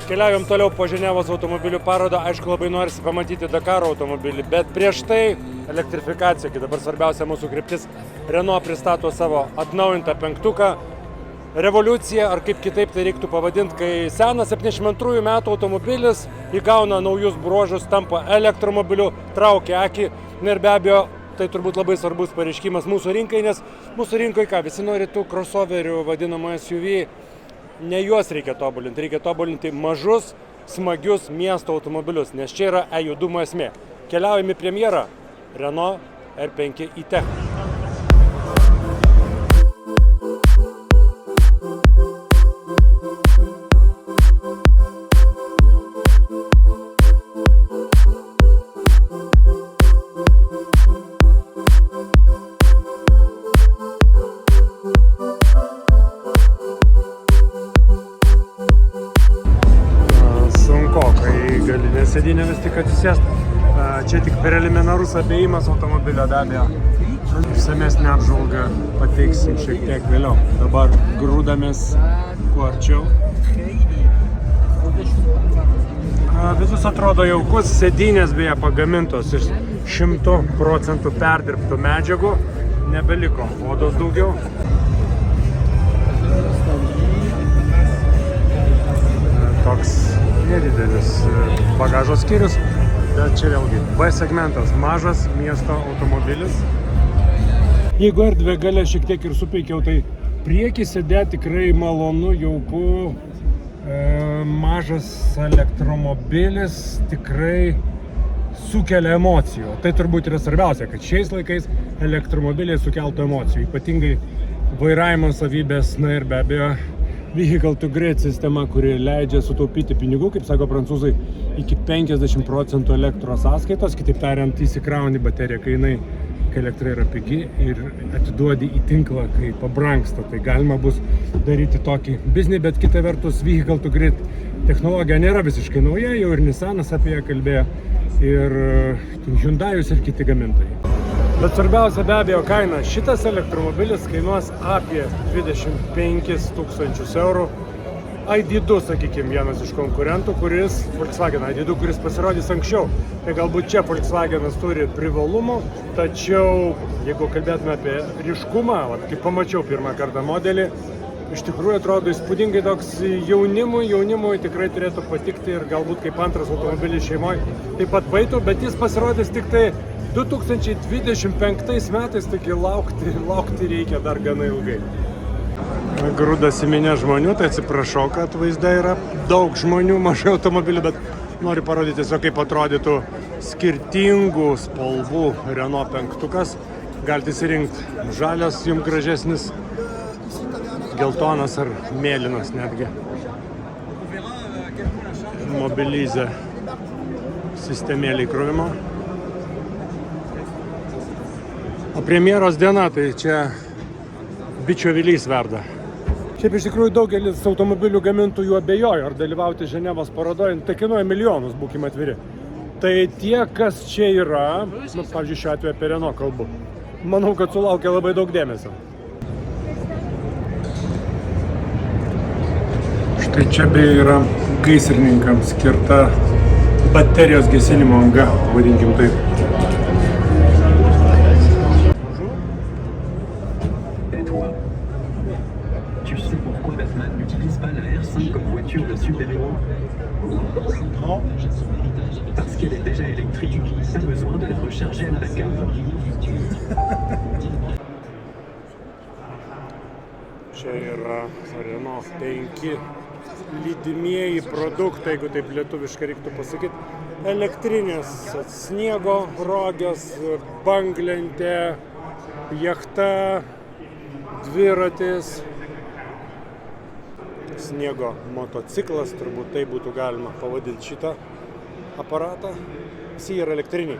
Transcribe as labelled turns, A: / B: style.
A: Keliaujam toliau po Ženevos automobilių parodą. Aišku, labai norisi pamatyti Dakaro automobilį, bet prieš tai elektrifikacija, kai dabar svarbiausia mūsų kryptis. Renault pristato savo atnaujintą penktuką. Revoliucija, ar kaip kitaip tai reiktų pavadinti, kai senas 72 metų automobilis įgauna naujus bruožus, tampa elektromobiliu, traukia akį. Ir be abejo, tai turbūt labai svarbus pareiškimas mūsų rinkai, nes mūsų rinkoje ką, visi nori tų crossoverių, vadinamą SUV. Ne juos reikia tobulinti mažus, smagius miesto automobilius, nes čia yra e-judumo esmė. Keliaujame į premjerą Renault R5 e-Tech. Sėdynė vis tik atsisėst. Čia tik preliminarus apėjimas automobilio, be abejo. Išsamesnę apžvalgą pateiksim šiek tiek vėliau. Dabar grūdamės kuo arčiau. Visus atrodo jaukus, sėdynės beje pagamintos iš 100% perdirbtų medžiagų. Nebeliko odos daugiau. Toks nedidelis bagažo skyrius, bet čia vėlgi B segmentas, mažas miesto automobilis. Jeigu erdvė gale šiek tiek ir supeikiau, tai priekį sėdėti tikrai malonu, jauku, mažas elektromobilis tikrai sukelia emocijų. Tai turbūt yra svarbiausia, kad šiais laikais elektromobiliai sukeltų emocijų, ypatingai vairavimo savybės, na ir be abejo Vehicle to Grid sistema, kuri leidžia sutaupyti pinigų, kaip sako prancūzai, iki 50% elektros sąskaitos, kitaip tariant, įsikrauni bateriją, kai elektra yra pigi ir atiduodi į tinklą, kai pabrangsta. Tai galima bus daryti tokį biznį, bet kita vertus Vehicle to Grid technologija nėra visiškai nauja, jau ir Nissanas apie ją kalbėjo, ir Hyundai'us ir kiti gamintojai. Bet svarbiausia be abejo kaina. Šitas elektromobilis kainuos apie 25 000 eurų. ID2, sakykime, vienas iš konkurentų, Volkswagen ID2, kuris pasirodys anksčiau. Tai galbūt čia Volkswagenas turi privalumų, tačiau jeigu kalbėtume apie ryškumą, kaip pamačiau pirmą kartą modelį, iš tikrųjų atrodo įspūdingai toks jaunimui tikrai turėtų patikti ir galbūt kaip antras automobilis šeimoje taip pat baitų, bet jis pasirodys tik tai 2025 metais, taigi laukti reikia dar gana ilgai. Grūdasi minė žmonių, tai atsiprašau, kad vaizde yra daug žmonių, mažai automobilių, bet noriu parodyti tiesiog, kaip atrodytų skirtingų spalvų Renault penktukas. Galite įsirinkti žalias, jums gražesnis, geltonas ar mėlynas netgi. Mobilize sistemėlė įkrovimo. O premjeros diena, tai čia bičio vilys verda. Šiaip iš tikrųjų daugelis automobilių gamintojų abejojo, ar dalyvauti Ženevos parodoje, tai kainuoja milijonus, būkime atviri. Tai tie, kas čia yra, pavyzdžiui, šiuo atveju apie Renault kalbu, manau, kad sulaukia labai daug dėmesio. Štai čia beje yra gaisrininkams skirta baterijos gesinimo anga, vadinkim taip.
B: Parce qu'elle est déjà électrique, pas besoin de la recharger à la cave.
A: Čia yra Renault 5 lydimieji produktai, jeigu taip lietuviškai reiktų pasakyti. Elektrinės, sniego rogės, banglentė, jachta, dviratis. Sniego motociklas, turbūt tai būtų galima pavadinti šitą aparatą. Visi yra elektriniai.